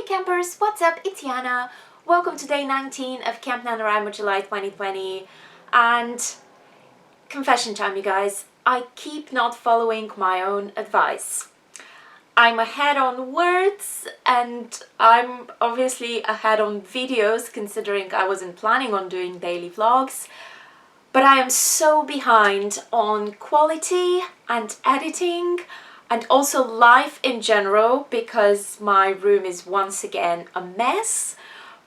campers, what's up? It's Yana. Welcome to day 19 of Camp NaNoWriMo July 2020. And confession time, you guys. I keep not following my own advice. I'm ahead on words and I'm obviously ahead on videos considering I wasn't planning on doing daily vlogs. But I am so behind on quality and editing and also life in general because my room is once again a mess.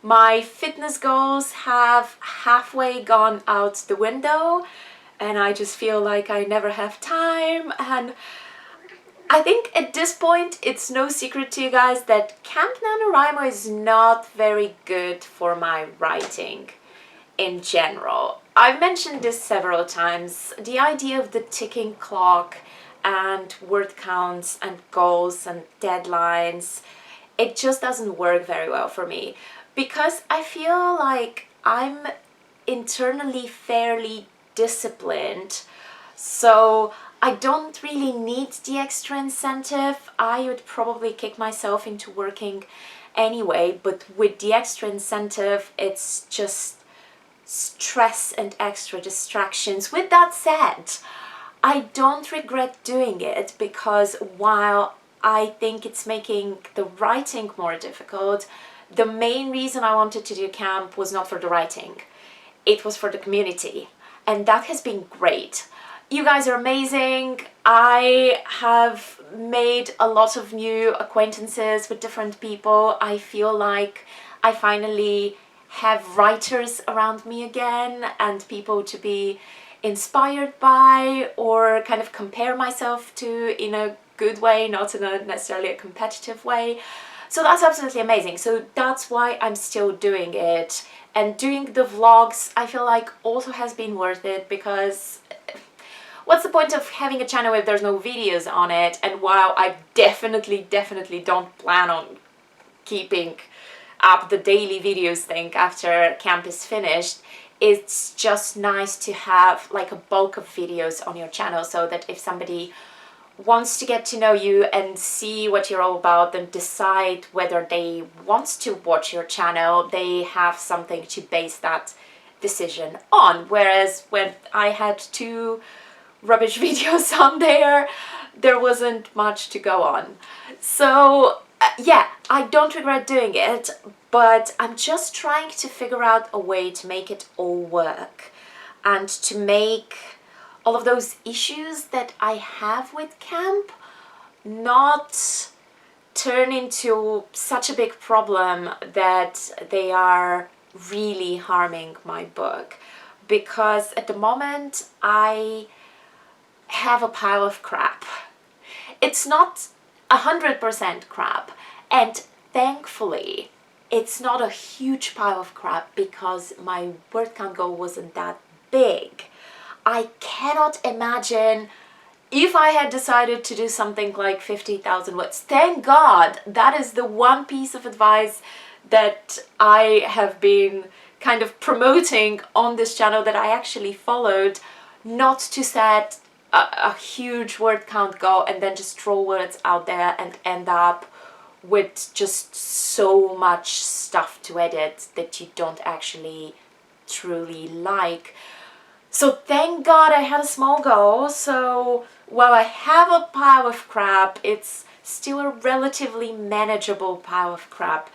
My fitness goals have halfway gone out the window and I just feel like I never have time. And I think at this point it's no secret to you guys that Camp NaNoWriMo is not very good for my writing in general. I've mentioned this several times. The idea of the ticking clock and word counts and goals and deadlines, it just doesn't work very well for me because I feel like I'm internally fairly disciplined, so I don't really need the extra incentive. I would probably kick myself into working anyway, but with the extra incentive it's just stress and extra distractions. With that said, I don't regret doing it because while I think it's making the writing more difficult, the main reason I wanted to do camp was not for the writing. It was for the community, and that has been great. You guys are amazing. I have made a lot of new acquaintances with different people. I feel like I finally have writers around me again and people to be inspired by or kind of compare myself to in a good way, not in a necessarily a competitive way. So that's absolutely amazing. So that's why I'm still doing it. And doing the vlogs, I feel like also has been worth it because what's the point of having a channel if there's no videos on it? And while I definitely don't plan on keeping up the daily videos thing after camp is finished, it's just nice to have like a bulk of videos on your channel so that if somebody wants to get to know you and see what you're all about and decide whether they want to watch your channel, they have something to base that decision on. Whereas when I had 2 rubbish videos on there wasn't much to go on. So yeah, I don't regret doing it, but I'm just trying to figure out a way to make it all work and to make all of those issues that I have with camp not turn into such a big problem that they are really harming my book. Because at the moment I have a pile of crap. It's not 100% crap, and thankfully it's not a huge pile of crap because my word count goal wasn't that big. I cannot imagine if I had decided to do something like 50,000 words. Thank God, that is the one piece of advice that I have been kind of promoting on this channel that I actually followed, not to set a huge word count goal and then just throw words out there and end up with just so much stuff to edit that you don't actually truly like. So thank God I had a small goal. So while I have a pile of crap, it's still a relatively manageable pile of crap.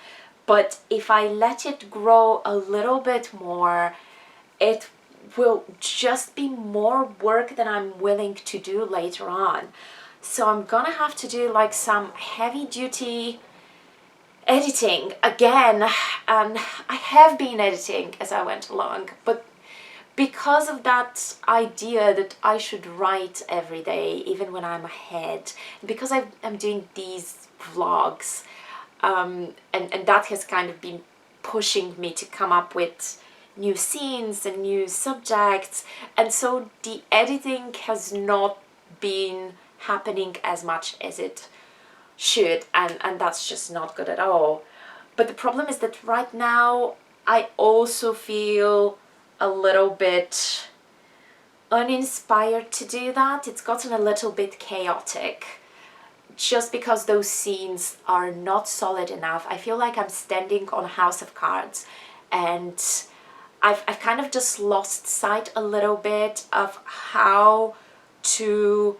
But if I let it grow a little bit more, it will just be more work than I'm willing to do later on. So I'm gonna have to do like some heavy duty editing again, and I have been editing as I went along, but because of that idea that I should write every day even when I'm ahead, because I'm doing these vlogs, and that has kind of been pushing me to come up with new scenes and new subjects, and so the editing has not been happening as much as it should, and that's just not good at all. But the problem is that right now I also feel a little bit uninspired to do that. It's gotten a little bit chaotic just because those scenes are not solid enough. I feel like I'm standing on a house of cards, and I've kind of just lost sight a little bit of how to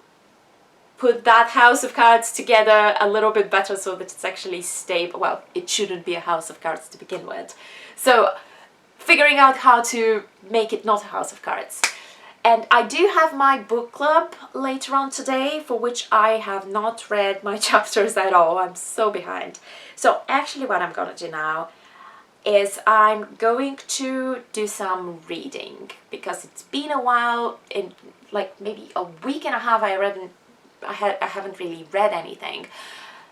put that house of cards together a little bit better so that it's actually stable. Well, it shouldn't be a house of cards to begin with. So figuring out how to make it not a house of cards. And I do have my book club later on today, for which I have not read my chapters at all. I'm so behind. So actually what I'm gonna do now is I'm going to do some reading, because it's been a while, in like maybe a week and a half I haven't really read anything.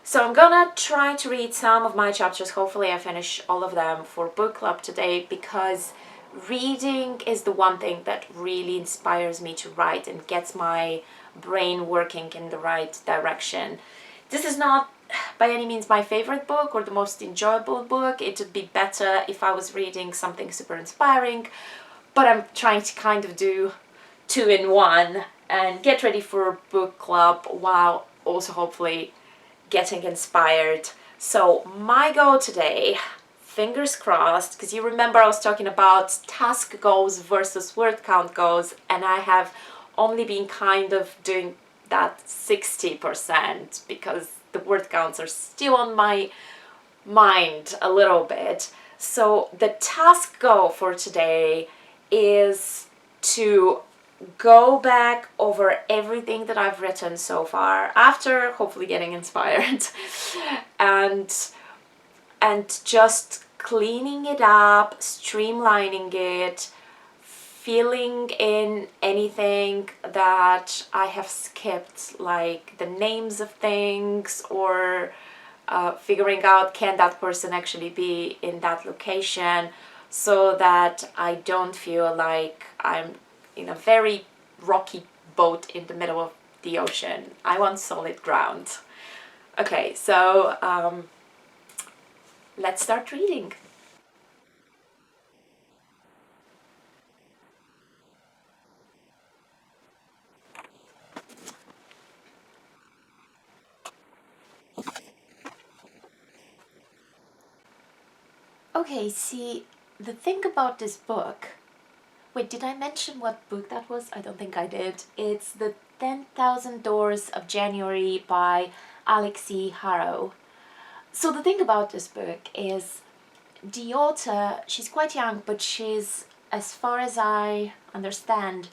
So I'm gonna try to read some of my chapters. Hopefully I finish all of them for book club today, because reading is the one thing that really inspires me to write and gets my brain working in the right direction. This is not by any means my favorite book or the most enjoyable book. It would be better if I was reading something super inspiring, but I'm trying to kind of do two in one and get ready for book club while also hopefully getting inspired. So my goal today, fingers crossed, because you remember I was talking about task goals versus word count goals, and I have only been kind of doing that 60% because the word counts are still on my mind a little bit. So the task goal for today is to go back over everything that I've written so far, after hopefully getting inspired, and just cleaning it up, streamlining it, filling in anything that I have skipped, like the names of things, or figuring out can that person actually be in that location, so that I don't feel like I'm in a very rocky boat in the middle of the ocean. I want solid ground. Okay, so let's start reading. Okay, see, the thing about this book... Wait, did I mention what book that was? I don't think I did. It's The 10,000 Doors of January by Alix E. Harrow. So the thing about this book is the author, she's quite young, but she's, as far as I understand,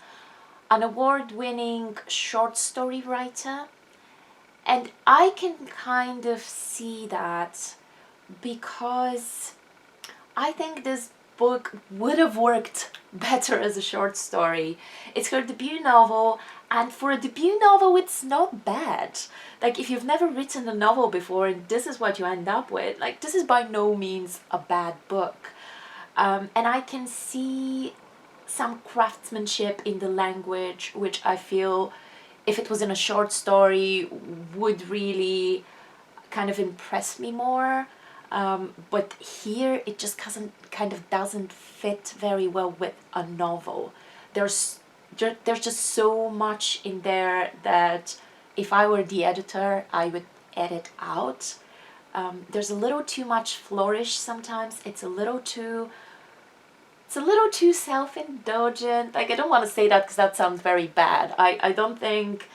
an award-winning short story writer. And I can kind of see that, because I think this book would have worked better as a short story. It's her debut novel, and for a debut novel it's not bad. Like, if you've never written a novel before and this is what you end up with, like, this is by no means a bad book. And I can see some craftsmanship in the language, which I feel, if it was in a short story, would really kind of impress me more. But here it just doesn't fit very well with a novel. There's just so much in there that if I were the editor, I would edit out. There's a little too much flourish sometimes. It's a little too self-indulgent. Like, I don't want to say that because that sounds very bad. I don't think...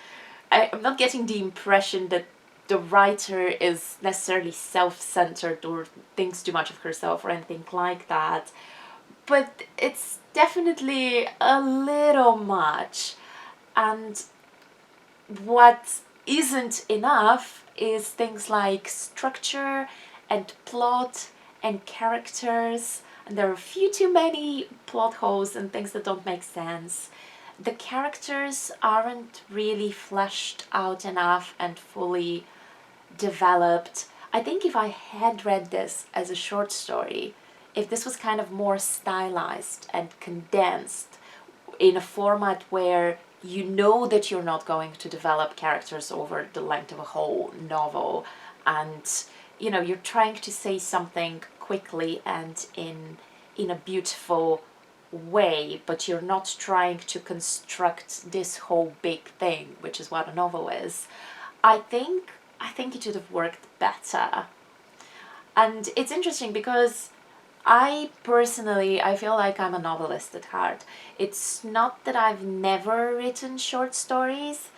I'm not getting the impression that the writer is necessarily self-centered or thinks too much of herself or anything like that. But it's definitely a little much. And what isn't enough is things like structure and plot and characters. And there are a few too many plot holes and things that don't make sense. The characters aren't really fleshed out enough and fully developed. I think if I had read this as a short story, if this was kind of more stylized and condensed in a format where you know that you're not going to develop characters over the length of a whole novel, and you know, you're trying to say something quickly and in a beautiful way, but you're not trying to construct this whole big thing, which is what a novel is. I think I think it should have worked better. And it's interesting because I personally, I feel like I'm a novelist at heart. It's not that I've never written short stories,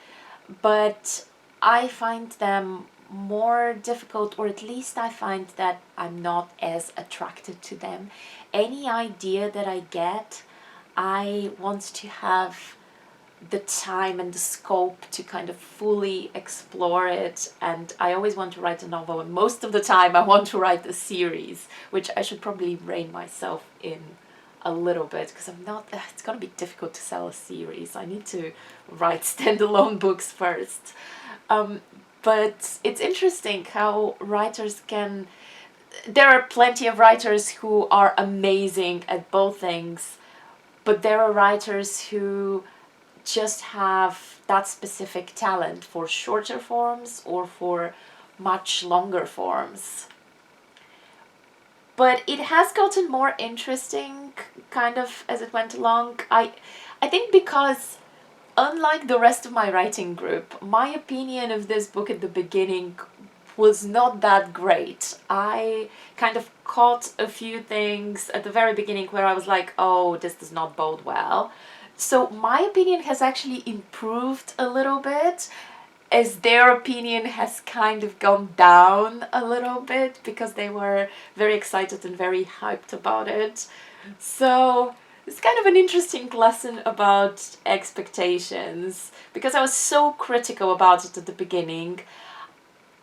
but I find them more difficult, or at least I find that I'm not as attracted to them. Any idea that I get, I want to have the time and the scope to kind of fully explore it, and I always want to write a novel, and most of the time I want to write a series, which I should probably rein myself in a little bit, because I'm not, it's gonna be difficult to sell a series. I need to write standalone books first. But it's interesting how writers can, there are plenty of writers who are amazing at both things, but there are writers who just have that specific talent for shorter forms or for much longer forms. But it has gotten more interesting kind of as it went along. I think because unlike the rest of my writing group, my opinion of this book at the beginning was not that great. I kind of caught a few things at the very beginning where I was like, oh, this does not bode well. So my opinion has actually improved a little bit, as their opinion has kind of gone down a little bit because they were very excited and very hyped about it. So it's kind of an interesting lesson about expectations, because I was so critical about it at the beginning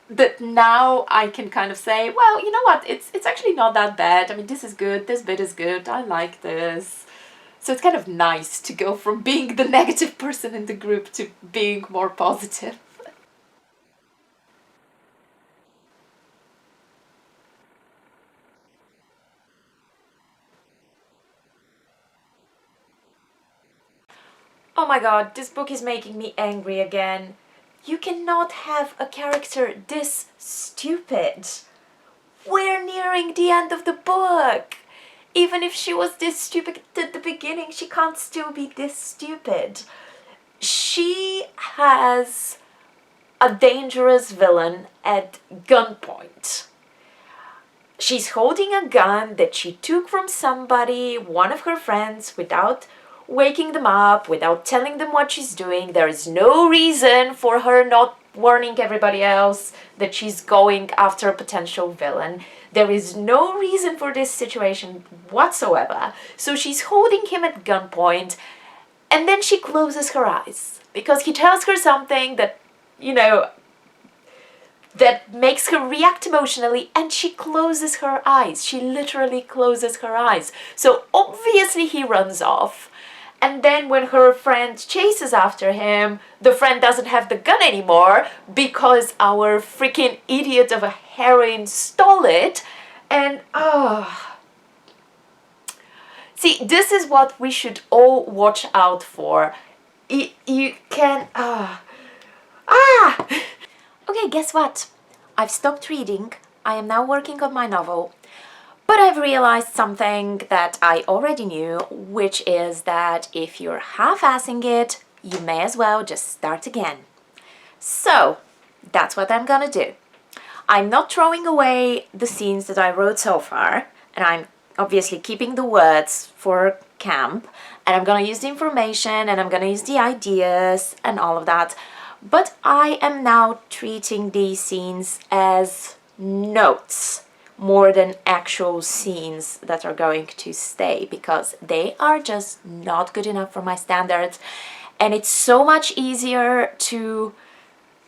that now I can kind of say, well, you know what, it's actually not that bad. I mean, this is good, this bit is good, I like this. So it's kind of nice to go from being the negative person in the group to being more positive. Oh my god, this book is making me angry again. You cannot have a character this stupid. We're nearing the end of the book. Even if she was this stupid at the beginning, she can't still be this stupid. She has a dangerous villain at gunpoint. She's holding a gun that she took from somebody, one of her friends, without waking them up, without telling them what she's doing. There is no reason for her not warning everybody else that she's going after a potential villain. There is no reason for this situation whatsoever. So she's holding him at gunpoint, and then she closes her eyes because he tells her something that, you know, that makes her react emotionally, and she closes her eyes. She literally closes her eyes. So obviously he runs off. And then when her friend chases after him, the friend doesn't have the gun anymore because our freaking idiot of a Harrow stole it. And see, this is what we should all watch out for. You can Okay, guess what? I've stopped reading. I am now working on my novel. But I've realized something that I already knew, which is that if you're half-assing it, you may as well just start again. So, that's what I'm gonna do. I'm not throwing away the scenes that I wrote so far, and I'm obviously keeping the words for camp, and I'm gonna use the information, and I'm gonna use the ideas, and all of that. But I am now treating these scenes as notes more than actual scenes that are going to stay, because they are just not good enough for my standards. And it's so much easier to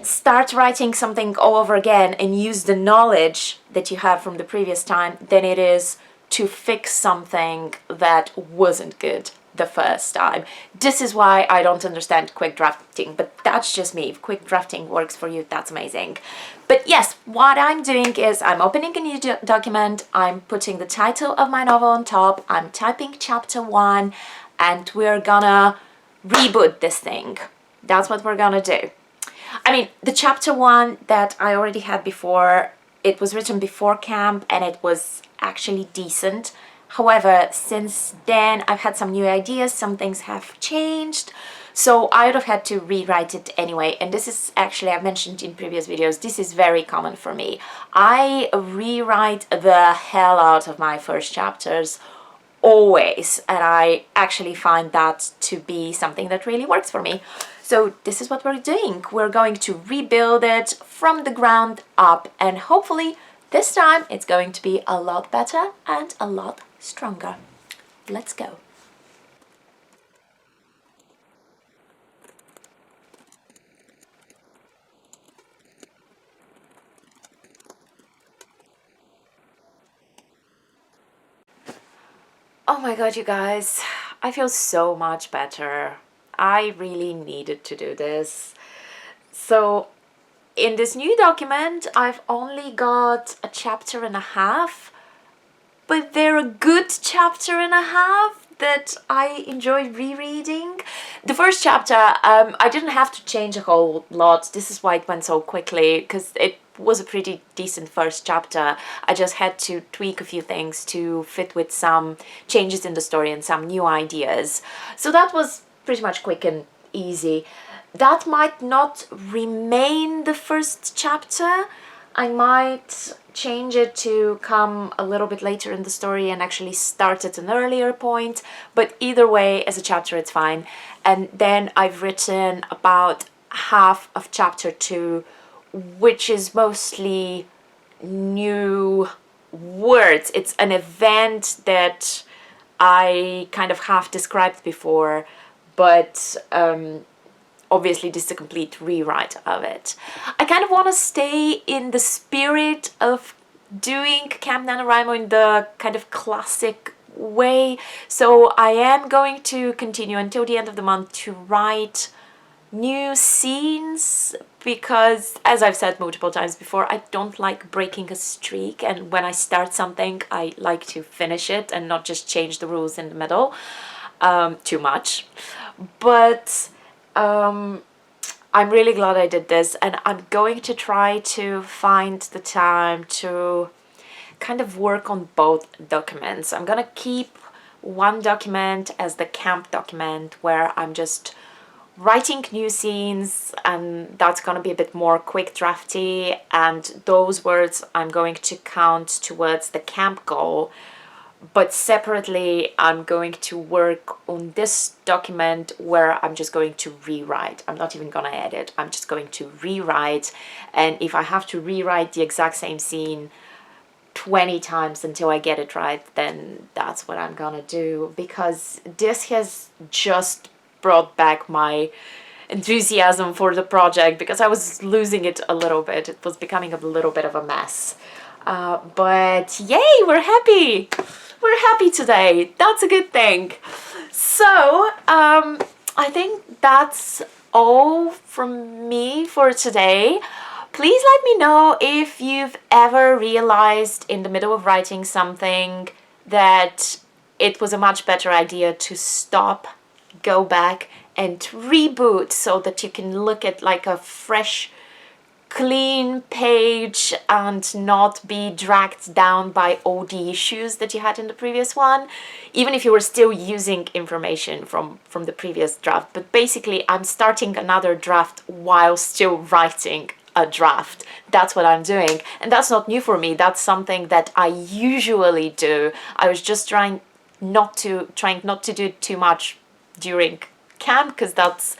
start writing something all over again and use the knowledge that you have from the previous time than it is to fix something that wasn't good the first time. This is why I don't understand quick drafting, but that's just me. If quick drafting works for you, that's amazing. But yes, what I'm doing is I'm opening a new document, I'm putting the title of my novel on top, I'm typing chapter 1, and we're gonna reboot this thing. That's what we're gonna do. I mean, the chapter 1 that I already had before, it was written before camp and it was actually decent. However, since then I've had some new ideas, some things have changed. so I would have had to rewrite it anyway. And this is actually, I mentioned in previous videos, this is very common for me. I rewrite the hell out of my first chapters always, and I actually find that to be something that really works for me. So this is what we're doing. We're going to rebuild it from the ground up, and hopefully this time it's going to be a lot better and a lot stronger. Let's go. Oh my god, you guys, I feel so much better. I really needed to do this. So in this new document, I've only got a chapter and a half, but they're a good chapter and a half that I enjoy rereading. The first chapter, I didn't have to change a whole lot. This is why it went so quickly, because it was a pretty decent first chapter. I just had to tweak a few things to fit with some changes in the story and some new ideas. So that was pretty much quick and easy. That might not remain the first chapter. I might change it to come a little bit later in the story and actually start at an earlier point, but either way, as a chapter it's fine. And then I've written about half of chapter 2, which is mostly new words. It's an event that I kind of half described before, but obviously this is a complete rewrite of it. I kind of want to stay in the spirit of doing Camp NaNoWriMo in the kind of classic way, so I am going to continue until the end of the month to write new scenes, because as I've said multiple times before, I don't like breaking a streak, and when I start something I like to finish it and not just change the rules in the middle too much. But I'm really glad I did this, and I'm going to try to find the time to kind of work on both documents. I'm gonna keep one document as the camp document where I'm just writing new scenes, and that's gonna be a bit more quick drafty, and those words I'm going to count towards the camp goal. But separately, I'm going to work on this document where I'm just going to rewrite. I'm not even gonna edit, I'm just going to rewrite. And if I have to rewrite the exact same scene 20 times until I get it right, then that's what I'm gonna do, because this has just brought back my enthusiasm for the project, because I was losing it a little bit. It was becoming a little bit of a mess. But yay, we're happy! We're happy today. That's a good thing. So, I think that's all from me for today. Please let me know if you've ever realized in the middle of writing something that it was a much better idea to stop, go back and reboot, so that you can look at like a fresh, clean page and not be dragged down by all the issues that you had in the previous one, even if you were still using information from the previous draft. But basically, I'm starting another draft while still writing a draft. That's what I'm doing, and that's not new for me. That's something that I usually do. I was just trying not to do too much during camp, because that's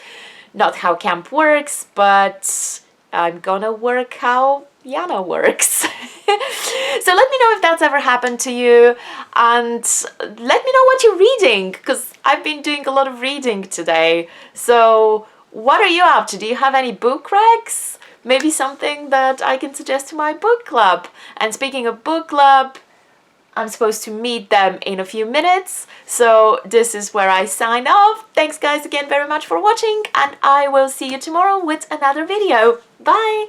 not how camp works, but I'm gonna work how Yana works. So let me know if that's ever happened to you, and let me know what you're reading, because I've been doing a lot of reading today. So what are you up to? Do you have any book recs? Maybe something that I can suggest to my book club. And speaking of book club, I'm supposed to meet them in a few minutes, so this is where I sign off. Thanks guys again very much for watching, and I will see you tomorrow with another video. Bye!